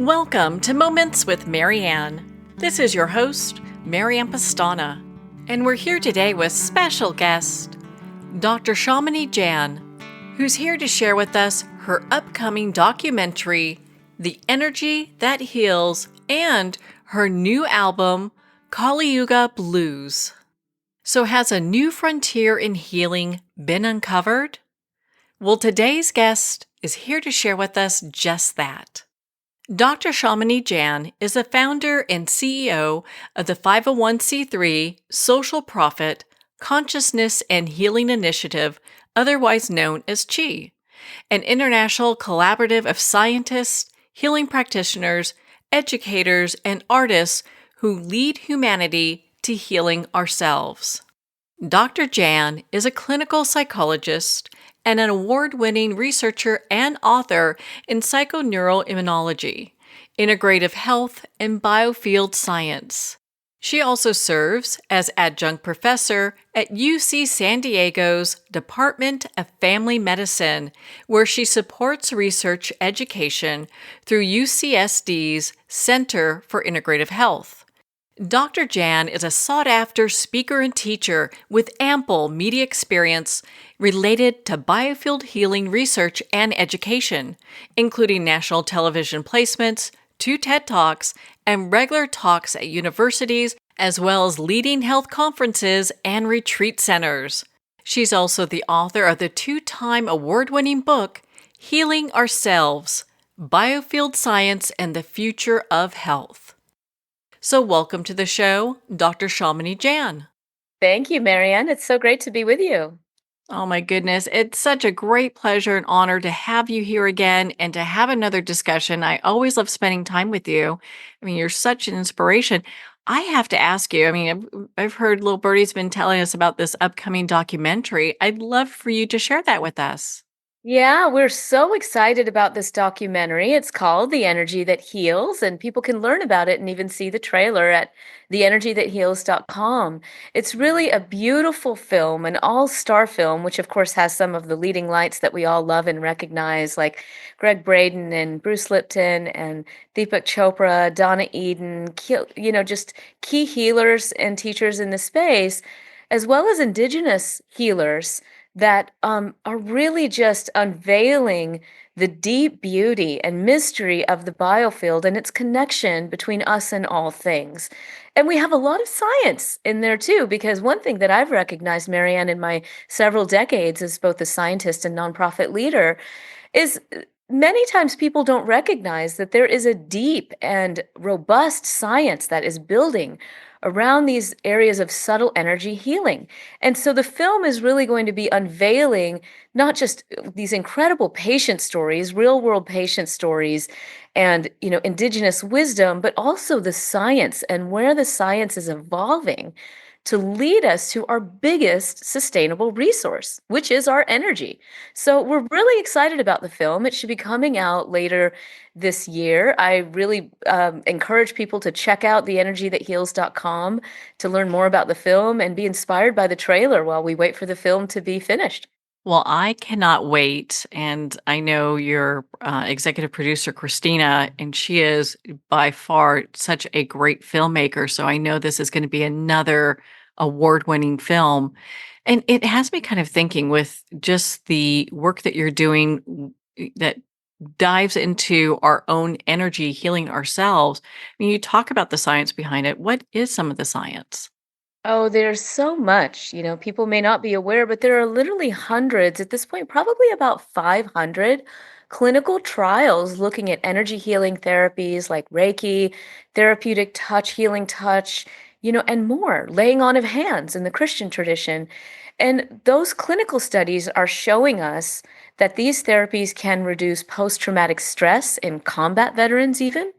Welcome to Moments with Marianne. This is your host, Marianne Pastana, and we're here today with special guest, Dr. Shamini Jain, who's here to share with us her upcoming documentary, The Energy That Heals, and her new album, Kaliyuga Blues. So has a new frontier in healing been uncovered? Well, today's guest is here to share with us just that. Dr. Shamini Jain is the founder and CEO of the 501c3 social profit Consciousness and Healing Initiative, otherwise known as CHI, an international collaborative of scientists, healing practitioners, educators, and artists who lead humanity to healing ourselves. Dr. Jain is a clinical psychologist and an award-winning researcher and author in psychoneuroimmunology, integrative health, and biofield science. She also serves as adjunct professor at UC San Diego's Department of Family Medicine, where she supports research education through UCSD's Center for Integrative Health. Dr. Jain is a sought-after speaker and teacher with ample media experience related to biofield healing research and education, including national television placements, 2 TED Talks, and regular talks at universities, as well as leading health conferences and retreat centers. She's also the author of the 2-time award-winning book, Healing Ourselves, Biofield Science and the Future of Health. So welcome to the show, Dr. Shamini Jain. Thank you, Marianne. It's so great to be with you. Oh my goodness, it's such a great pleasure and honor to have you here again and to have another discussion. I always love spending time with you. I mean, you're such an inspiration. I have to ask you, I've heard Little Birdie's been telling us about this upcoming documentary. I'd love for you to share that with us. Yeah, we're so excited about this documentary. It's called The Energy That Heals, and people can learn about it and even see the trailer at theenergythatheals.com. It's really a beautiful film, an all-star film, which of course has some of the leading lights that we all love and recognize, like Greg Braden and Bruce Lipton and Deepak Chopra, Donna Eden, just key healers and teachers in the space, as well as indigenous healers that are really just unveiling the deep beauty and mystery of the biofield and its connection between us and all things. And we have a lot of science in there too, because one thing that I've recognized, Marianne, in my several decades as both a scientist and nonprofit leader is many times people don't recognize that there is a deep and robust science that is building around these areas of subtle energy healing. And so the film is really going to be unveiling not just these incredible patient stories, real world patient stories, and indigenous wisdom, but also the science and where the science is evolving to lead us to our biggest sustainable resource, which is our energy. So we're really excited about the film. It should be coming out later this year. I really encourage people to check out theenergythatheals.com to learn more about the film and be inspired by the trailer while we wait for the film to be finished. Well, I cannot wait. And I know your executive producer, Christina, and she is by far such a great filmmaker. So I know this is going to be another award-winning film. And it has me kind of thinking with just the work that you're doing that dives into our own energy, healing ourselves. I mean, you talk about the science behind it. What is some of the science? Oh, there's so much. People may not be aware, but there are literally hundreds, at this point, probably about 500 clinical trials looking at energy healing therapies like Reiki, therapeutic touch, healing touch, and more, laying on of hands in the Christian tradition. And those clinical studies are showing us that these therapies can reduce post-traumatic stress in combat veterans even,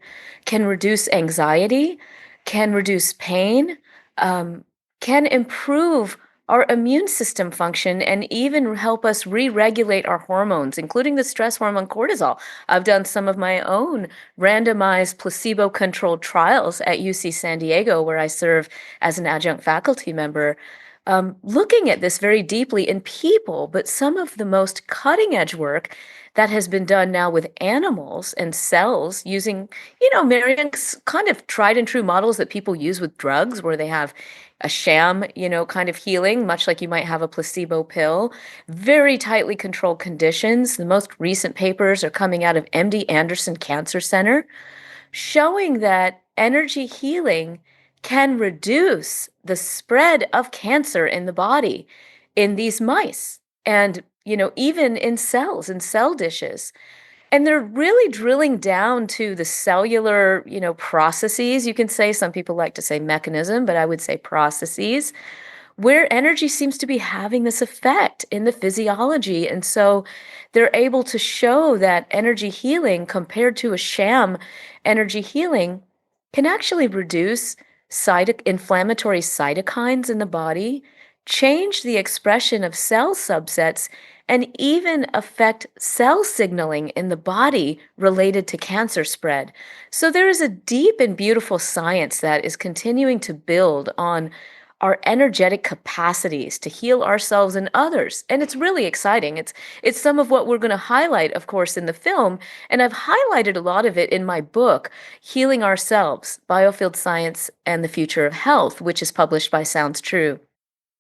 can reduce anxiety, can reduce pain, um, can improve our immune system function and even help us re-regulate our hormones, including the stress hormone cortisol. I've done some of my own randomized placebo-controlled trials at UC San Diego, where I serve as an adjunct faculty member. looking at this very deeply in people, but some of the most cutting edge work that has been done now with animals and cells using, Marianne's kind of tried and true models that people use with drugs, where they have a sham, kind of healing, much like you might have a placebo pill, very tightly controlled conditions. The most recent papers are coming out of MD Anderson Cancer Center showing that energy healing can reduce the spread of cancer in the body in these mice and even in cells and cell dishes. And they're really drilling down to the cellular processes. You can say, some people like to say mechanism, but I would say processes where energy seems to be having this effect in the physiology. And so they're able to show that energy healing compared to a sham energy healing can actually reduce inflammatory cytokines in the body, change the expression of cell subsets, and even affect cell signaling in the body related to cancer spread. So there is a deep and beautiful science that is continuing to build on our energetic capacities to heal ourselves and others. And it's really exciting. It's some of what we're going to highlight, of course, in the film. And I've highlighted a lot of it in my book, Healing Ourselves, Biofield Science and the Future of Health, which is published by Sounds True.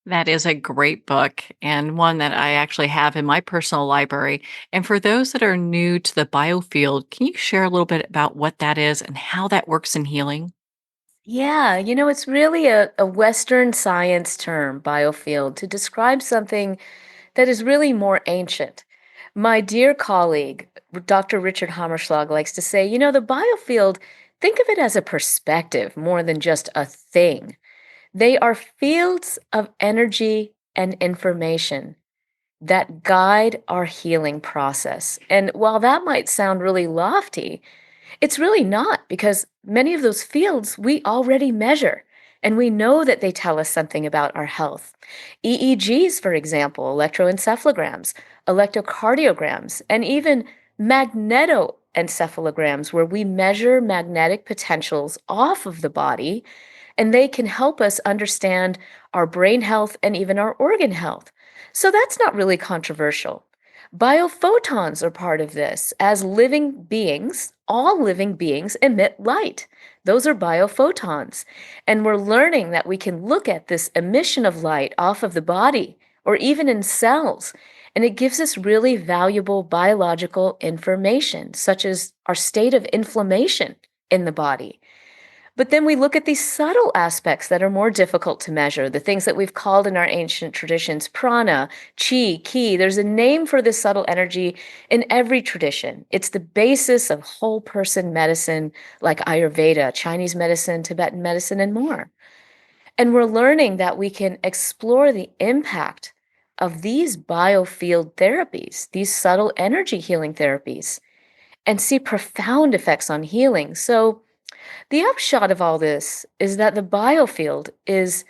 That is a great book and one that I actually have in my personal library. And for those that are new to the biofield, can you share a little bit about what that is and how that works in healing? Yeah, it's really a Western science term, biofield, to describe something that is really more ancient. My dear colleague, Dr. Richard Hammerschlag, likes to say, the biofield, think of it as a perspective more than just a thing. They are fields of energy and information that guide our healing process. And while that might sound really lofty, it's really not, because many of those fields we already measure, and we know that they tell us something about our health. EEGs, for example, electroencephalograms, electrocardiograms, and even magnetoencephalograms, where we measure magnetic potentials off of the body, and they can help us understand our brain health and even our organ health. So that's not really controversial. Biophotons are part of this. As living beings, all living beings emit light. Those are biophotons. And we're learning that we can look at this emission of light off of the body or even in cells. And it gives us really valuable biological information, such as our state of inflammation in the body. But then we look at these subtle aspects that are more difficult to measure, the things that we've called in our ancient traditions prana, chi, ki. There's a name for this subtle energy in every tradition. It's the basis of whole person medicine like Ayurveda, Chinese medicine, Tibetan medicine, and more. And we're learning that we can explore the impact of these biofield therapies, these subtle energy healing therapies, and see profound effects on healing. So, the upshot of all this is that the biofield is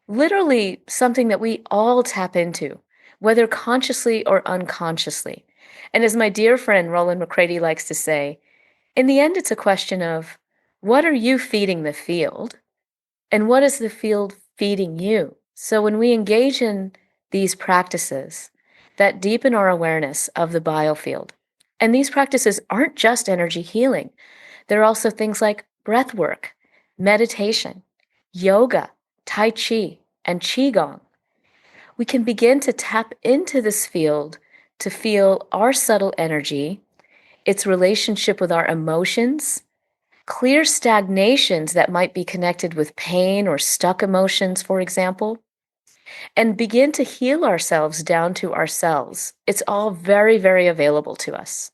literally something that we all tap into, whether consciously or unconsciously. And as my dear friend Roland McCready likes to say, in the end, it's a question of what are you feeding the field and what is the field feeding you? So when we engage in these practices that deepen our awareness of the biofield, and these practices aren't just energy healing, there are also things like breath work, meditation, yoga, tai chi, and qigong. We can begin to tap into this field to feel our subtle energy, its relationship with our emotions, clear stagnations that might be connected with pain or stuck emotions, for example, and begin to heal ourselves down to ourselves. It's all very, very available to us.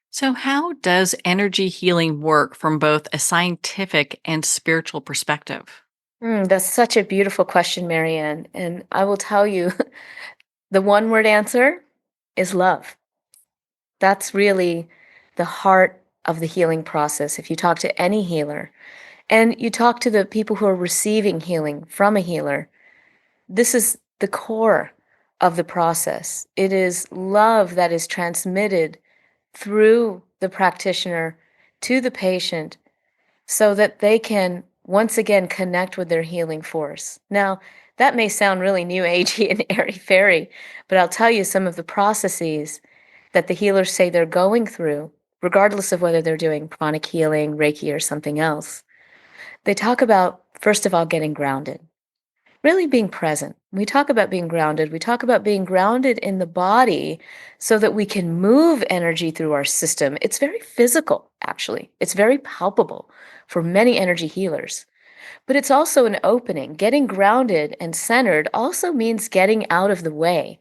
So, how does energy healing work from both a scientific and spiritual perspective? That's such a beautiful question, Marianne. And I will tell you the one word answer is love. That's really the heart of the healing process. If you talk to any healer and you talk to the people who are receiving healing from a healer, this is the core of the process. It is love that is transmitted through the practitioner to the patient so that they can once again connect with their healing force. Now, That may sound really new agey and airy-fairy, but I'll tell you some of the processes that the healers say they're going through, regardless of whether they're doing pranic healing, Reiki, or something else. They talk about, first of all, getting grounded, really being present. We talk about being grounded. We talk about being grounded in the body so that we can move energy through our system. It's very physical, actually. It's very palpable for many energy healers. But it's also an opening. Getting grounded and centered also means getting out of the way.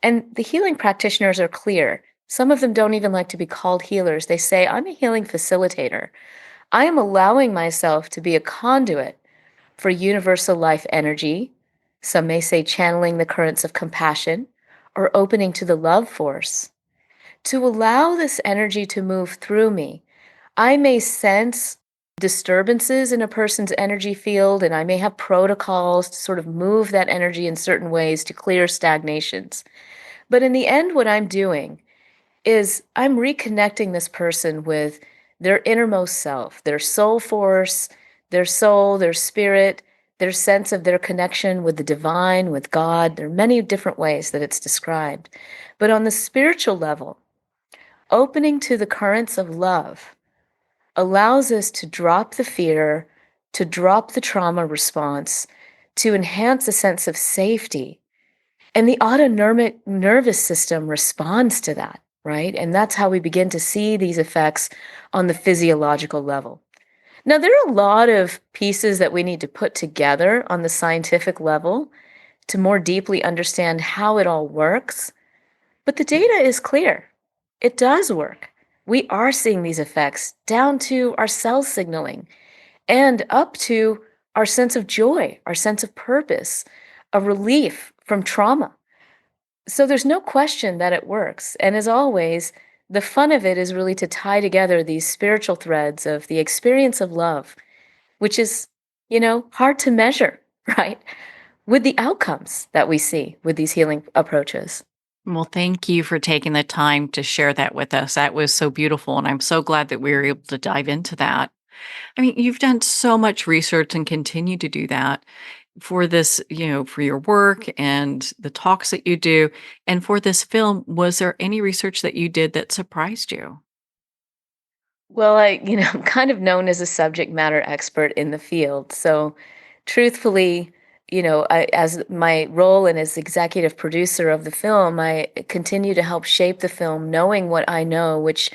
And the healing practitioners are clear. Some of them don't even like to be called healers. They say, I'm a healing facilitator. I am allowing myself to be a conduit for universal life energy. Some may say channeling the currents of compassion or opening to the love force. To allow this energy to move through me, I may sense disturbances in a person's energy field, and I may have protocols to sort of move that energy in certain ways to clear stagnations. But in the end, what I'm doing is I'm reconnecting this person with their innermost self, their soul force, their soul, their spirit, their sense of their connection with the divine, with God. There are many different ways that it's described. But on the spiritual level, opening to the currents of love allows us to drop the fear, to drop the trauma response, to enhance a sense of safety. And the autonomic nervous system responds to that, right? And that's how we begin to see these effects on the physiological level. Now, there are a lot of pieces that we need to put together on the scientific level to more deeply understand how it all works. But the data is clear. It does work. We are seeing these effects down to our cell signaling and up to our sense of joy, our sense of purpose, a relief from trauma. So there's no question that it works. And as always, the fun of it is really to tie together these spiritual threads of the experience of love, which is, hard to measure, right? With the outcomes that we see with these healing approaches. Well, thank you for taking the time to share that with us. That was so beautiful. And I'm so glad that we were able to dive into that. I mean, you've done so much research and continue to do that for this, for your work and the talks that you do. And for this film, was there any research that you did that surprised you? Well, I'm kind of known as a subject matter expert in the field. So, truthfully, as my role and as executive producer of the film, I continue to help shape the film, knowing what I know, which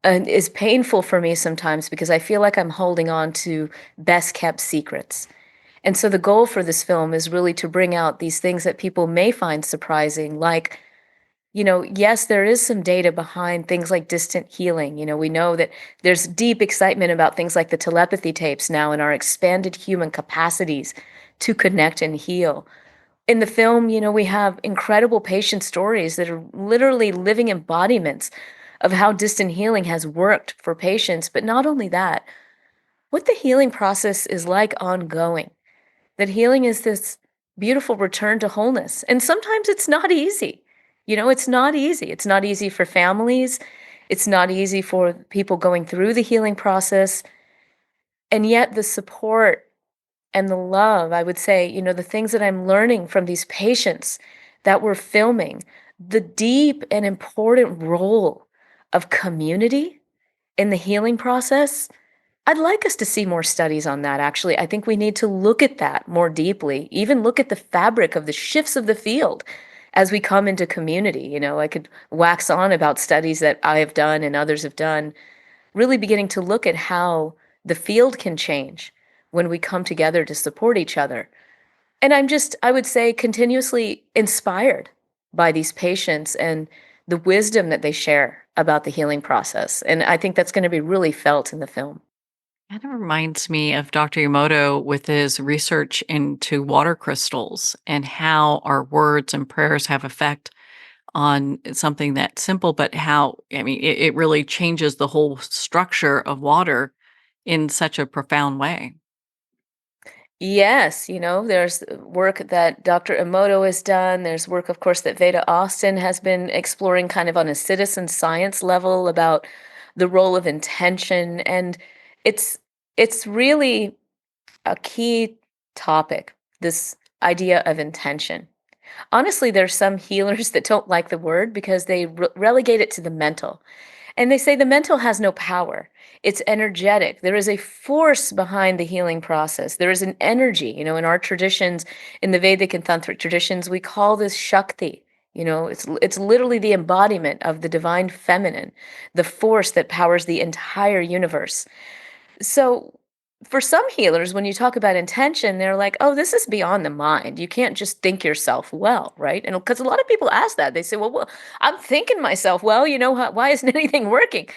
is painful for me sometimes because I feel like I'm holding on to best kept secrets. And so the goal for this film is really to bring out these things that people may find surprising, like yes, there is some data behind things like distant healing. We know that there's deep excitement about things like the telepathy tapes now and our expanded human capacities to connect and heal. In the film, we have incredible patient stories that are literally living embodiments of how distant healing has worked for patients. But not only that, what the healing process is like ongoing. That healing is this beautiful return to wholeness. And sometimes it's not easy. It's not easy. It's not easy for families. It's not easy for people going through the healing process. And yet, the support and the love, I would say, the things that I'm learning from these patients that we're filming, the deep and important role of community in the healing process. I'd like us to see more studies on that, actually. I think we need to look at that more deeply, even look at the fabric of the shifts of the field as we come into community. I could wax on about studies that I have done and others have done, really beginning to look at how the field can change when we come together to support each other. And I would say, continuously inspired by these patients and the wisdom that they share about the healing process. And I think that's going to be really felt in the film. Kind of reminds me of Dr. Emoto with his research into water crystals and how our words and prayers have effect on something that simple, but how, I mean, it really changes the whole structure of water in such a profound way. Yes, there's work that Dr. Emoto has done. There's work, of course, that Veda Austin has been exploring kind of on a citizen science level about the role of intention. And it's it's really a key topic, this idea of intention. Honestly, there's some healers that don't like the word because they relegate it to the mental. And they say the mental has no power. It's energetic. There is a force behind the healing process. There is an energy. In our traditions, in the Vedic and Tantric traditions, we call this Shakti. It's literally the embodiment of the divine feminine, the force that powers the entire universe. So for some healers, when you talk about intention, they're like, oh, this is beyond the mind. You can't just think yourself well, right? And because a lot of people ask that, they say, well, I'm thinking myself well, why isn't anything working?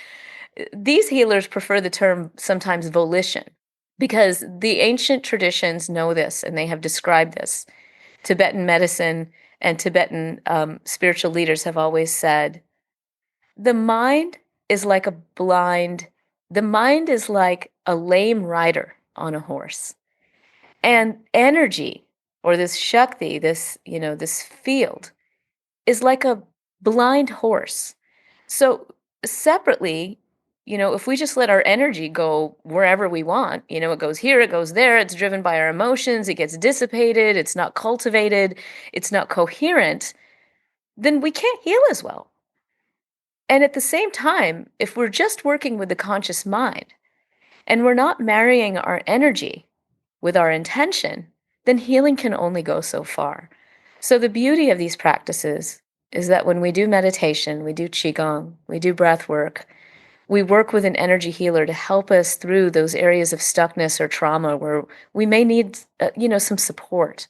These healers prefer the term sometimes volition because the ancient traditions know this and they have described this. Tibetan medicine and Tibetan spiritual leaders have always said the mind is like a blind, the mind is like a lame rider on a horse. And energy, or this Shakti, this field, is like a blind horse. So separately, if we just let our energy go wherever we want, it goes here, it goes there, it's driven by our emotions, it gets dissipated, it's not cultivated, it's not coherent, then we can't heal as well. And at the same time, if we're just working with the conscious mind and we're not marrying our energy with our intention, then healing can only go so far. So the beauty of these practices is that when we do meditation, we do qigong, we do breath work, we work with an energy healer to help us through those areas of stuckness or trauma where we may need, some support.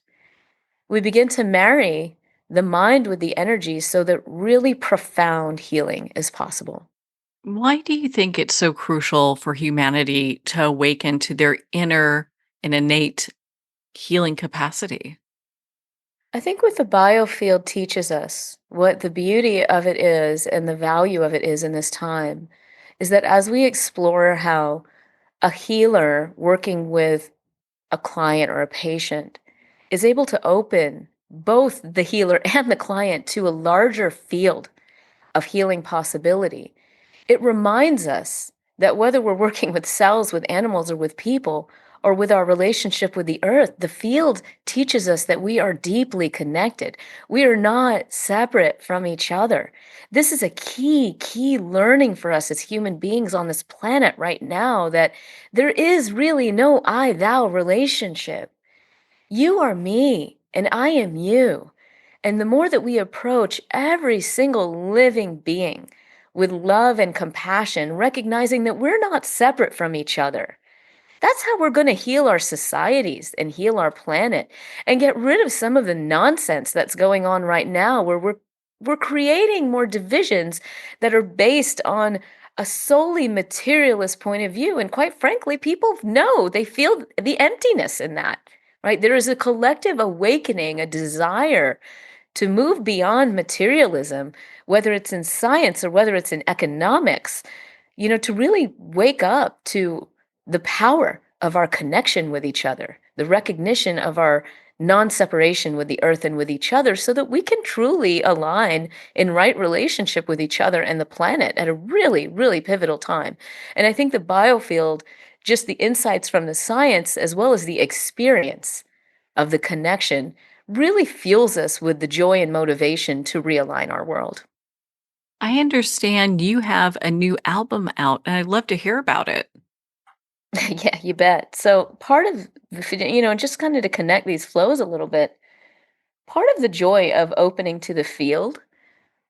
We begin to marry the mind with the energy so that really profound healing is possible. Why do you think it's so crucial for humanity to awaken to their inner and innate healing capacity? I think what the biofield teaches us, what the beauty of it is and the value of it is in this time, is that as we explore how a healer working with a client or a patient is able to open both the healer and the client to a larger field of healing possibility, it reminds us that whether we're working with cells, with animals, or with people, or with our relationship with the earth, the field teaches us that we are deeply connected. We are not separate from each other. This is a key learning for us as human beings on this planet right now that there is really no I thou relationship. You are me, and I am you. And the more that we approach every single living being with love and compassion, recognizing that we're not separate from each other, that's how we're going to heal our societies and heal our planet and get rid of some of the nonsense that's going on right now where we're creating more divisions that are based on a solely materialist point of view. And quite frankly, people know they feel the emptiness in that, right? There is a collective awakening, a desire to move beyond materialism, whether it's in science or whether it's in economics, to really wake up to the power of our connection with each other, the recognition of our non separation with the earth and with each other, so that we can truly align in right relationship with each other and the planet at a really, really pivotal time. And I think the biofield, just the insights from the science as well as the experience of the connection, really fuels us with the joy and motivation to realign our world. I understand you have a new album out, and I'd love to hear about it. Yeah, you bet. So part of just kind of to connect these flows a little bit, part of the joy of opening to the field,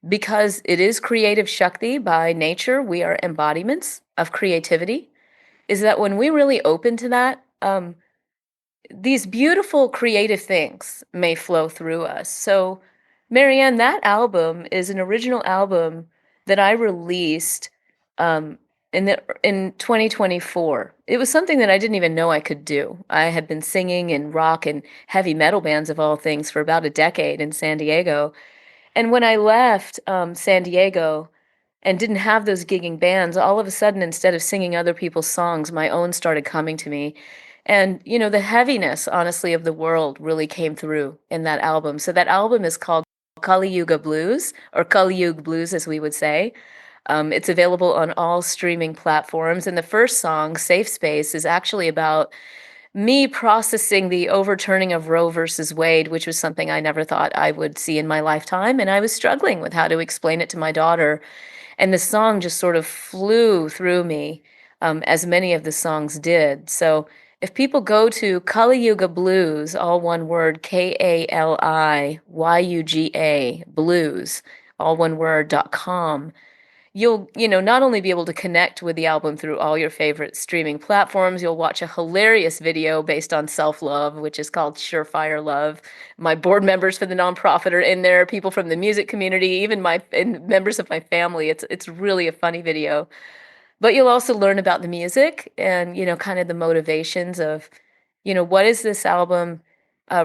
because it is creative Shakti by nature, we are embodiments of creativity, is that when we really open to that, these beautiful creative things may flow through us. So, Marianne, that album is an original album that I released um, in 2024. It was something that I didn't even know I could do. I had been singing in rock and heavy metal bands of all things for about a decade in San Diego. And when I left San Diego and didn't have those gigging bands, all of a sudden, instead of singing other people's songs, my own started coming to me. And, the heaviness, honestly, of the world really came through in that album. So that album is called Kaliyuga Blues, or Kaliyuga Blues, as we would say. It's available on all streaming platforms. And the first song, Safe Space, is actually about me processing the overturning of Roe versus Wade, which was something I never thought I would see in my lifetime. And I was struggling with how to explain it to my daughter. And the song just sort of flew through me, as many of the songs did. So if people go to Kaliyuga Blues, all one word, KALIYUGA, blues, all one word.com, you'll, not only be able to connect with the album through all your favorite streaming platforms, you'll watch a hilarious video based on self-love, which is called Surefire Love. My board members for the nonprofit are in there, people from the music community, even and members of my family. It's really a funny video. But you'll also learn about the music and, kind of the motivations of, what is this album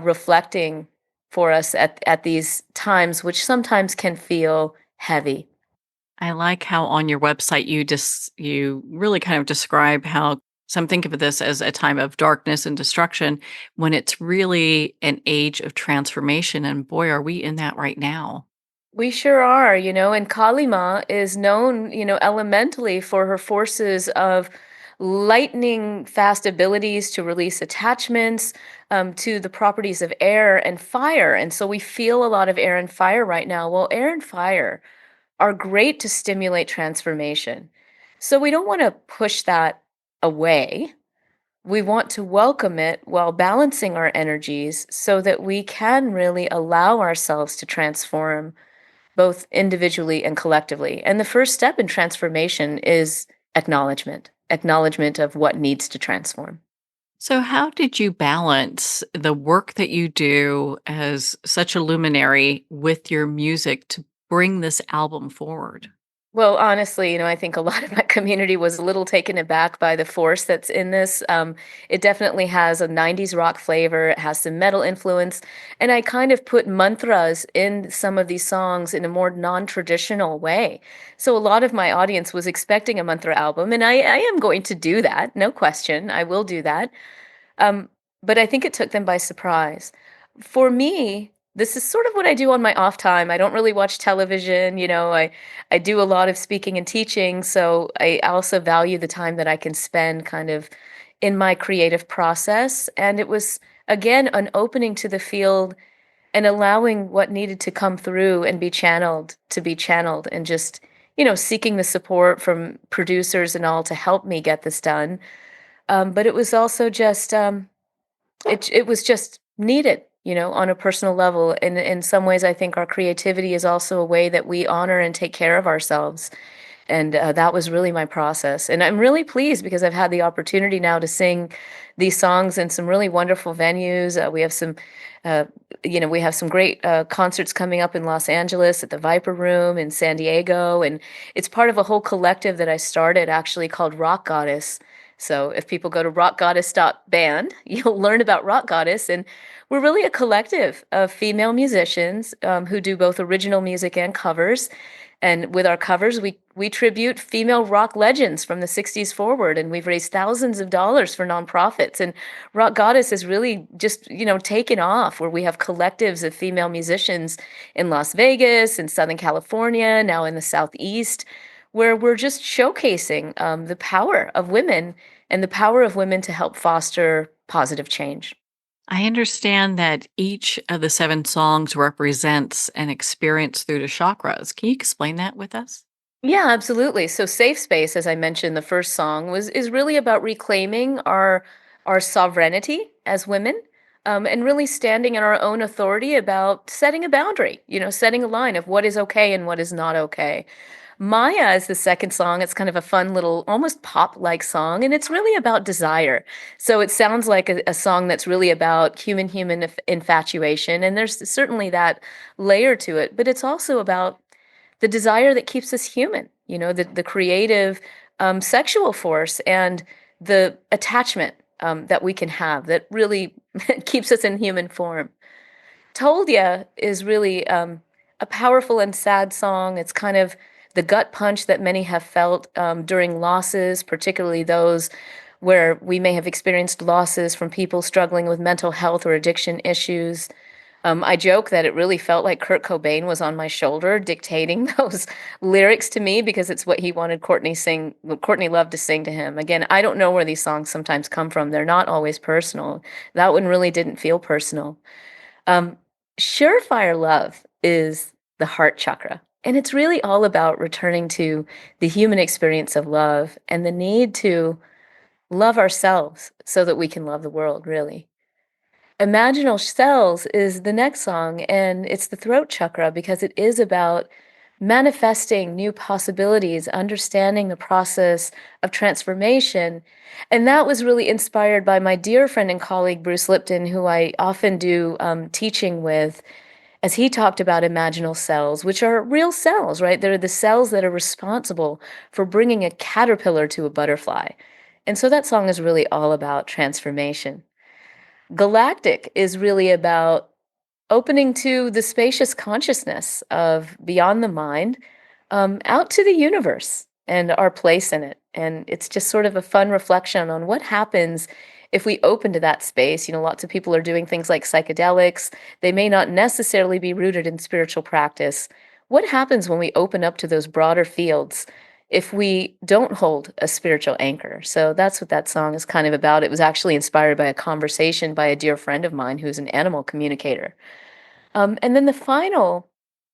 reflecting for us at these times, which sometimes can feel heavy. I like how on your website you really kind of describe how some think of this as a time of darkness and destruction when it's really an age of transformation, and boy, are we in that right now. We sure are, and Kalima is known, elementally for her forces of lightning fast abilities to release attachments, to the properties of air and fire. And so we feel a lot of air and fire right now. Well, air and fire are great to stimulate transformation. So we don't want to push that away. We want to welcome it while balancing our energies so that we can really allow ourselves to transform both individually and collectively. And the first step in transformation is acknowledgement of what needs to transform. So how did you balance the work that you do as such a luminary with your music to bring this album forward? Well, honestly, I think a lot of my community was a little taken aback by the force that's in this. It definitely has a 90s rock flavor, it has some metal influence, and I kind of put mantras in some of these songs in a more non-traditional way. So a lot of my audience was expecting a mantra album, and I am going to do that, no question. I will do that. Um, but I think it took them by surprise. For me, this is sort of what I do on my off time. I don't really watch television, I do a lot of speaking and teaching, so I also value the time that I can spend kind of in my creative process. And it was again an opening to the field and allowing what needed to come through and be channeled to be channeled and just, seeking the support from producers and all to help me get this done. But it was also just it was just needed, on a personal level. And in some ways, I think our creativity is also a way that we honor and take care of ourselves. And that was really my process. And I'm really pleased because I've had the opportunity now to sing these songs in some really wonderful venues. Uh, we have some great concerts coming up in Los Angeles at the Viper Room in San Diego. And it's part of a whole collective that I started actually called Rock Goddess. So if people go to rockgoddess.band, you'll learn about Rock Goddess. And we're really a collective of female musicians who do both original music and covers. And with our covers, we tribute female rock legends from the 60s forward, and we've raised thousands of dollars for nonprofits. And Rock Goddess has really just, taken off, where we have collectives of female musicians in Las Vegas, in Southern California, now in the Southeast, where we're just showcasing the power of women and the power of women to help foster positive change. I understand that each of the 7 songs represents an experience through the chakras. Can you explain that with us? Yeah, absolutely. So Safe Space, as I mentioned, the first song is really about reclaiming our sovereignty as women, and really standing in our own authority about setting a boundary, setting a line of what is okay and what is not okay. Maya is the second song. It's kind of a fun little, almost pop-like song, and it's really about desire. So it sounds like a song that's really about human-human infatuation, and there's certainly that layer to it, but it's also about the desire that keeps us human, the creative sexual force and the attachment that we can have that really keeps us in human form. Told Ya is really a powerful and sad song. It's kind of the gut punch that many have felt during losses, particularly those where we may have experienced losses from people struggling with mental health or addiction issues. I joke that it really felt like Kurt Cobain was on my shoulder dictating those lyrics to me because it's what he wanted Courtney Love to sing to him. Again, I don't know where these songs sometimes come from. They're not always personal. That one really didn't feel personal. Um, Surefire Love is the heart chakra. And it's really all about returning to the human experience of love and the need to love ourselves so that we can love the world, really. Imaginal Cells is the next song, and it's the throat chakra because it is about manifesting new possibilities, understanding the process of transformation. And that was really inspired by my dear friend and colleague, Bruce Lipton, who I often do teaching with, as he talked about imaginal cells, which are real cells, right? They're the cells that are responsible for bringing a caterpillar to a butterfly. And so that song is really all about transformation. Galactic is really about opening to the spacious consciousness of beyond the mind, out to the universe and our place in it. And it's just sort of a fun reflection on what happens if we open to that space. You know, lots of people are doing things like psychedelics. They may not necessarily be rooted in spiritual practice. What happens when we open up to those broader fields if we don't hold a spiritual anchor? So that's what that song is kind of about. It was actually inspired by a conversation by a dear friend of mine who's an animal communicator. And then the final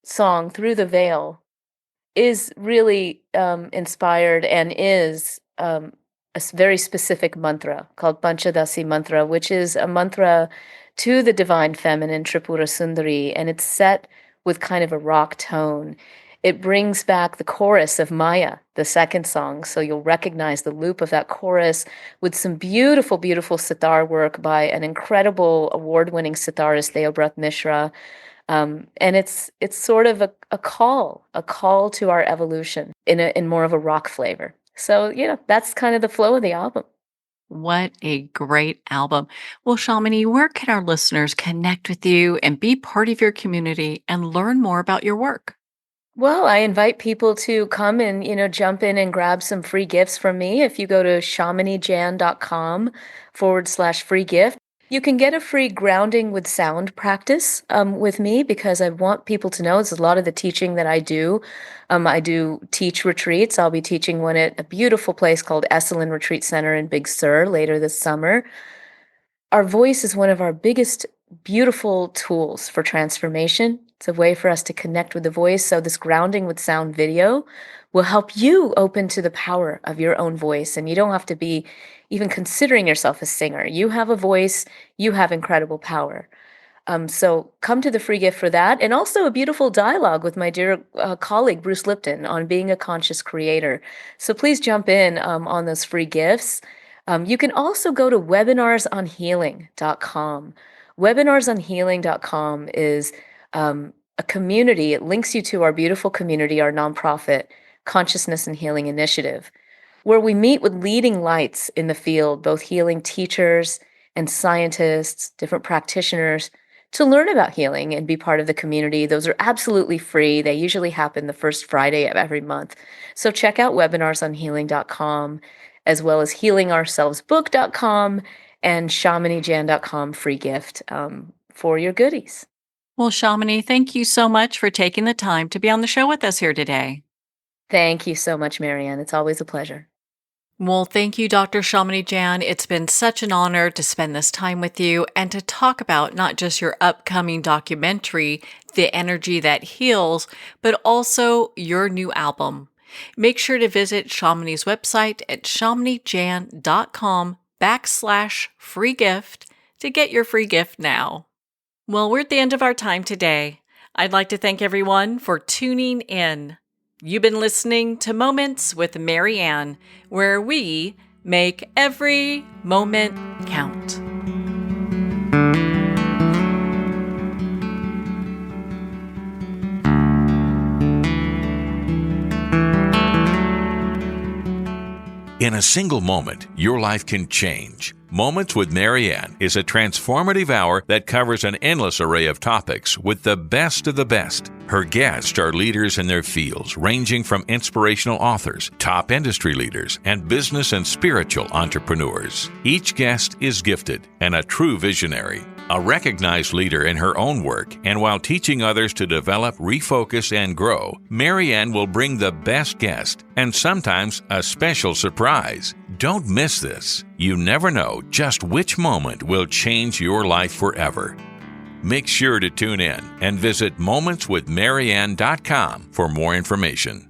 song, Through the Veil, is really inspired and is very specific mantra called Panchadasi mantra, which is a mantra to the divine feminine, Tripura Sundari, and it's set with kind of a rock tone. It brings back the chorus of Maya, the second song, so you'll recognize the loop of that chorus with some beautiful, beautiful sitar work by an incredible award-winning sitarist, Deobrat Mishra. And it's sort of a call to our evolution in more of a rock flavor. So, that's kind of the flow of the album. What a great album. Well, Shamini, where can our listeners connect with you and be part of your community and learn more about your work? Well, I invite people to come and, jump in and grab some free gifts from me. If you go to shaminijan.com/free gift, you can get a free grounding with sound practice with me because I want people to know it's a lot of the teaching that I do. I do teach retreats. I'll be teaching one at a beautiful place called Esalen Retreat Center in Big Sur later this summer. Our voice is one of our biggest, beautiful tools for transformation. It's a way for us to connect with the voice. So this grounding with sound video will help you open to the power of your own voice. And you don't have to be even considering yourself a singer. You have a voice, you have incredible power. So come to the free gift for that. And also a beautiful dialogue with my dear colleague, Bruce Lipton, on being a conscious creator. So please jump in on those free gifts. You can also go to webinarsonhealing.com. Webinarsonhealing.com is a community. It links you to our beautiful community, our nonprofit Consciousness and Healing Initiative, where we meet with leading lights in the field, both healing teachers and scientists, different practitioners, to learn about healing and be part of the community. Those are absolutely free. They usually happen the first Friday of every month. So check out webinarsonhealing.com, as well as healingourselvesbook.com and shaminijan.com free gift for your goodies. Well, Shamini, thank you so much for taking the time to be on the show with us here today. Thank you so much, Marianne. It's always a pleasure. Well, thank you, Dr. Shamini Jain. It's been such an honor to spend this time with you and to talk about not just your upcoming documentary, The Energy That Heals, but also your new album. Make sure to visit Shamini's website at shaminijan.com/free gift to get your free gift now. Well, we're at the end of our time today. I'd like to thank everyone for tuning in. You've been listening to Moments with Marianne, where we make every moment count. In a single moment, your life can change. Moments with Marianne is a transformative hour that covers an endless array of topics with the best of the best. Her guests are leaders in their fields, ranging from inspirational authors, top industry leaders, and business and spiritual entrepreneurs. Each guest is gifted and a true visionary. A recognized leader in her own work, and while teaching others to develop, refocus, and grow, Marianne will bring the best guest and sometimes a special surprise. Don't miss this. You never know just which moment will change your life forever. Make sure to tune in and visit momentswithmarianne.com for more information.